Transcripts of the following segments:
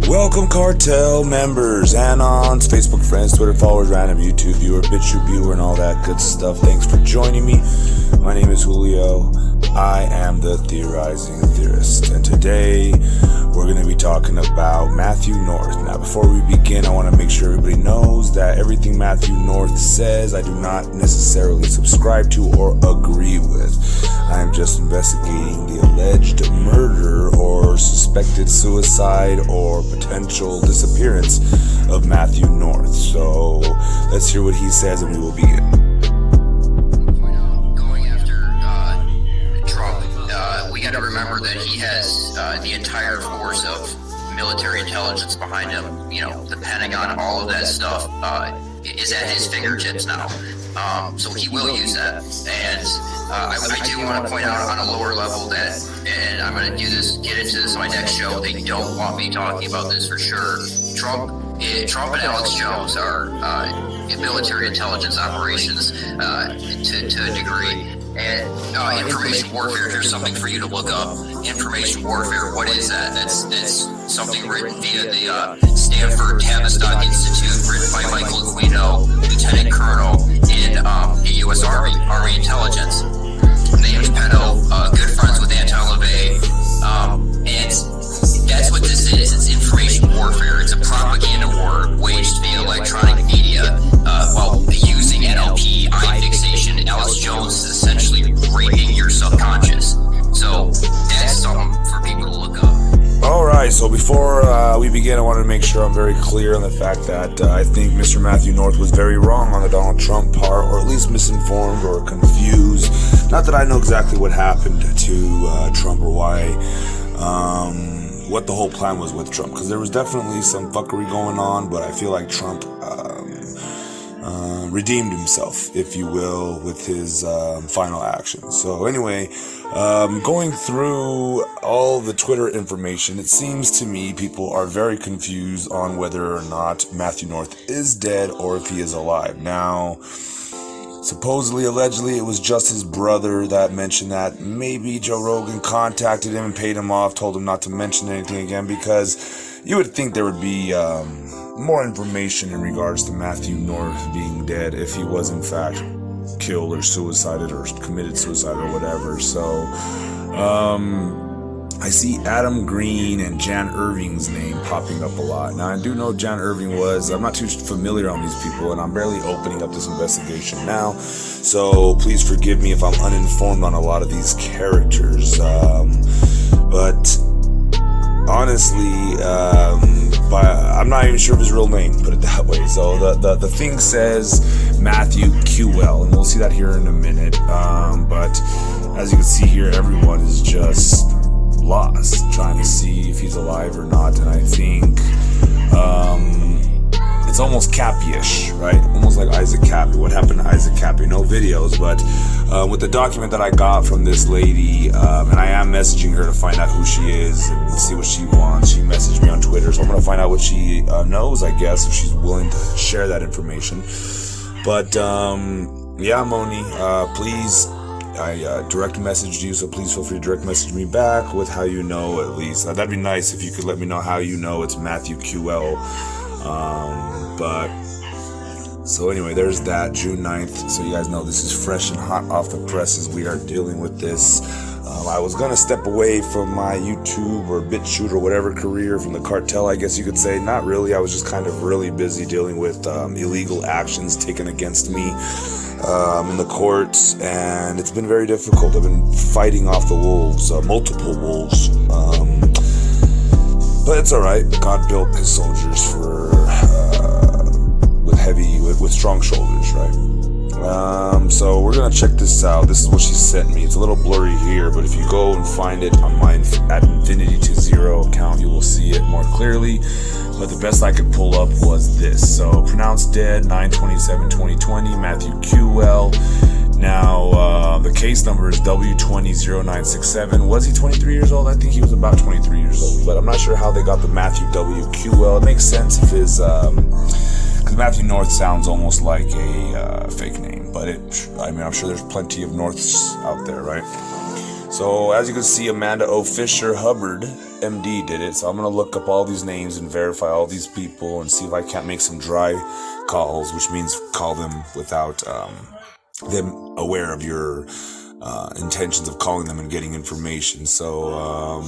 Welcome cartel members, Anons, Facebook friends, Twitter followers, random YouTube viewer, BitChute viewer, and all that good stuff. Thanks for joining me. My name is Julio. I am the Theorizing Theorist, and today we're going to be talking about Matthew North. Now, before we begin, I want to make sure everybody knows that everything Matthew North says, I do not necessarily subscribe to or agree with. I am just investigating the alleged murder or suspected suicide or potential disappearance of Matthew North. So let's hear what he says and we will begin. We got to remember that he has the entire force of military intelligence behind him. You know, the Pentagon, all of that stuff is at his fingertips now. So he will use that. And I do want to point out on a lower level that, and I'm going to get into this in my next show, they don't want me talking about this for sure. Trump and Alex Jones are military intelligence operations to a degree. And information warfare, here's something for you to look up. Information warfare, what is that? That's something written via the Stanford Tavistock Institute, written by Michael Aquino, Lieutenant Colonel in the U.S. Army Intelligence. Named Penno, good friends with Anton LaVey. And that's what this is. It's information warfare. It's a propaganda war waged via electronic media while using NLP, eye fixation. Alex Jones is essentially raping your subconscious. So that's something for people to look up. Alright, so before we begin, I want to make sure I'm very clear on the fact that I think Mr. Matthew North was very wrong on the Donald Trump part, or at least misinformed or confused. Not that I know exactly what happened to Trump or why, what the whole plan was with Trump, because there was definitely some fuckery going on, but I feel like Trump redeemed himself, if you will, with his final action. So anyway, going through all the Twitter information, it seems to me people are very confused on whether or not Matthew North is dead or if he is alive. Now, supposedly, allegedly, it was just his brother that mentioned that maybe Joe Rogan contacted him and paid him off, told him not to mention anything again, because you would think there would be more information in regards to Matthew North being dead if he was in fact killed or suicided or committed suicide or whatever. So I see Adam Green and Jan Irving's name popping up a lot. Now, I do know Jan Irving was, I'm not too familiar on these people, and I'm barely opening up this investigation now, so please forgive me if I'm uninformed on a lot of these characters. But honestly, I'm not even sure of his real name, put it that way. So the thing says Matthew QL, and we'll see that here in a minute. But as you can see here, everyone is just lost, trying to see if he's alive or not. And I think it's almost Cappy-ish, right? Almost like Isaac Cappy. What happened to Isaac Cappy? No videos, but with the document that I got from this lady, and I am messaging her to find out who she is and see what she wants. She messaged me on Twitter, so I'm going to find out what she knows, I guess, if she's willing to share that information. But yeah, Moni, please, I direct messaged you, so please feel free to direct message me back with how you know, at least. That'd be nice if you could let me know how you know it's Matthew QL. But so anyway, there's that, June 9th. So you guys know this is fresh and hot off the presses. We are dealing with this. I was going to step away from my YouTube or BitChute or whatever career from the cartel, I guess you could say. Not really. I was just kind of really busy dealing with illegal actions taken against me in the courts, and it's been very difficult. I've been fighting off the wolves, multiple wolves, but it's all right. God built his soldiers for with strong shoulders, right? So we're gonna check this out. This is what she sent me. It's a little blurry here, but if you go and find it on my at Infinity to Zero account, you will see it more clearly. But the best I could pull up was this. So pronounced dead 9/27/2020, Matthew QL. Now the case number is W200967. Was he 23 years old? I think he was about 23 years old, but I'm not sure how they got the Matthew WQL. It makes sense if his because Matthew North sounds almost like a fake name, but I'm sure there's plenty of Norths out there, right? So as you can see, Amanda O. Fisher Hubbard, MD, did it. So I'm going to look up all these names and verify all these people and see if I can't make some dry calls, which means call them without them aware of your intentions of calling them and getting information. So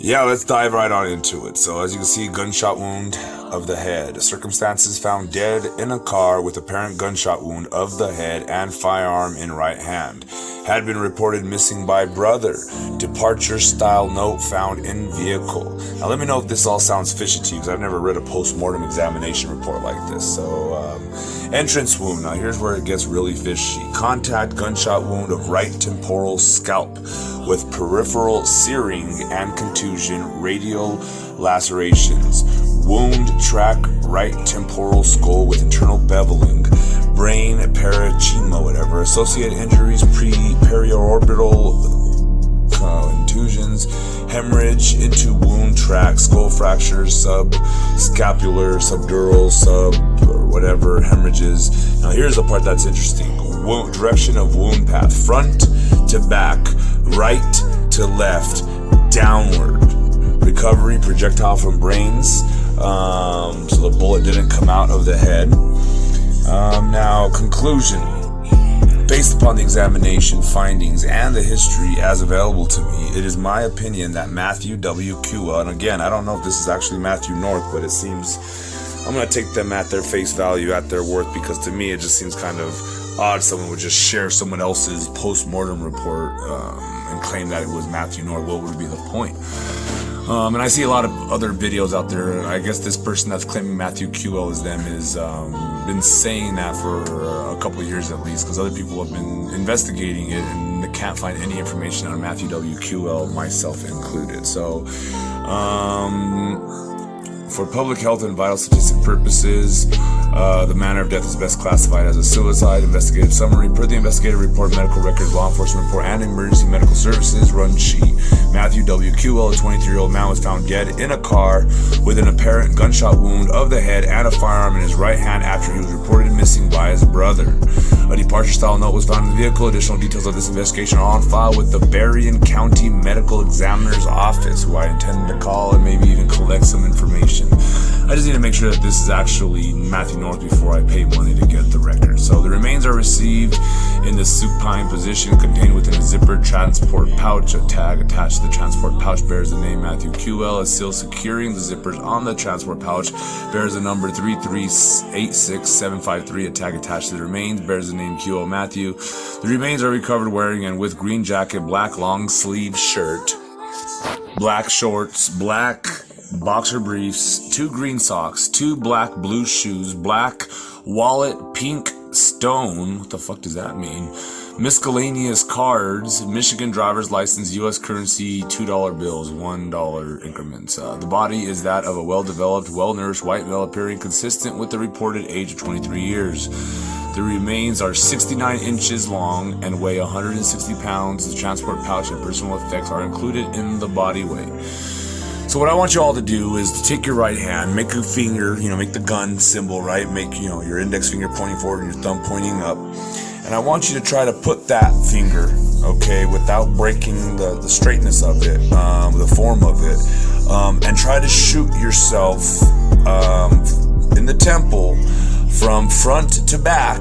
yeah, let's dive right on into it. So as you can see, gunshot wound of the head. Circumstances: found dead in a car with apparent gunshot wound of the head and firearm in right hand. Had been reported missing by brother. Departure style note found in vehicle. Now let me know if this all sounds fishy to you, because I've never read a post-mortem examination report like this. So entrance wound. Now here's where it gets really fishy. Contact gunshot wound of right temporal scalp with peripheral searing and contusion, radial lacerations. Wound track right temporal skull with internal beveling. Brain parachemoe, whatever. Associated injuries: periorbital contusions, hemorrhage into wound track, skull fractures, subscapular, subdural, or whatever hemorrhages. Now here's the part that's interesting. Direction of wound path: front to back, right to left, downward. Recovery: projectile from brains. So the bullet didn't come out of the head. Now, conclusion. Based upon the examination findings and the history as available to me, it is my opinion that Matthew W. Kua, and again, I don't know if this is actually Matthew North, but it seems, I'm going to take them at their face value, at their worth, because to me it just seems kind of odd someone would just share someone else's post-mortem report and claim that it was Matthew North. What would be the point? And I see a lot of other videos out there. I guess this person that's claiming Matthew QL is them is been saying that for a couple of years at least, because other people have been investigating it and they can't find any information on Matthew W. QL, myself included. So for public health and vital statistic purposes, the manner of death is best classified as a suicide. Investigative summary: per the investigative report, medical records, law enforcement report, and emergency medical services run sheet, Matthew W. QL, a 23-year-old man, was found dead in a car with an apparent gunshot wound of the head and a firearm in his right hand after he was reported missing by his brother. A departure style note was found in the vehicle. Additional details of this investigation are on file with the Berrien County Medical Examiner's Office, who I intend to call and maybe even collect some information. I just need to make sure that this is actually Matthew North before I pay money to get the record. So the remains are received in the supine position, contained within a zippered transport pouch. A tag attached to the transport pouch bears the name Matthew QL. A seal securing the zippers on the transport pouch bears the number 3386753. A tag attached to the remains bears the name QL Matthew. The remains are recovered wearing and with green jacket, black long sleeve shirt, black shorts, black boxer briefs, 2 green socks, 2 black blue shoes, black wallet, pink stone. What the fuck does that mean? Miscellaneous cards, Michigan driver's license, U.S. currency, $2 bills, $1 increments. The body is that of a well-developed, well-nourished white male appearing consistent with the reported age of 23 years. The remains are 69 inches long and weigh 160 pounds. The transport pouch and personal effects are included in the body weight. So what I want you all to do is to take your right hand, make a finger, make the gun symbol, right? Make, your index finger pointing forward and your thumb pointing up. And I want you to try to put that finger, okay, without breaking the straightness of it, the form of it, and try to shoot yourself in the temple from front to back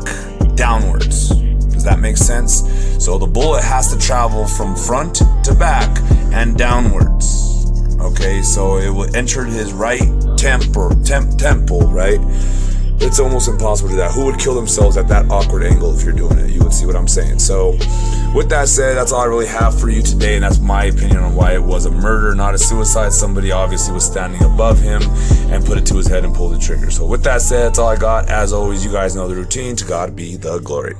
downwards. Does that make sense? So the bullet has to travel from front to back and downwards. Okay, so it will enter his right temple, right? It's almost impossible to do that. Who would kill themselves at that awkward angle if you're doing it? You would see what I'm saying. So with that said, that's all I really have for you today, and that's my opinion on why it was a murder, not a suicide. Somebody obviously was standing above him and put it to his head and pulled the trigger. So with that said, that's all I got. As always, you guys know the routine. To God be the glory.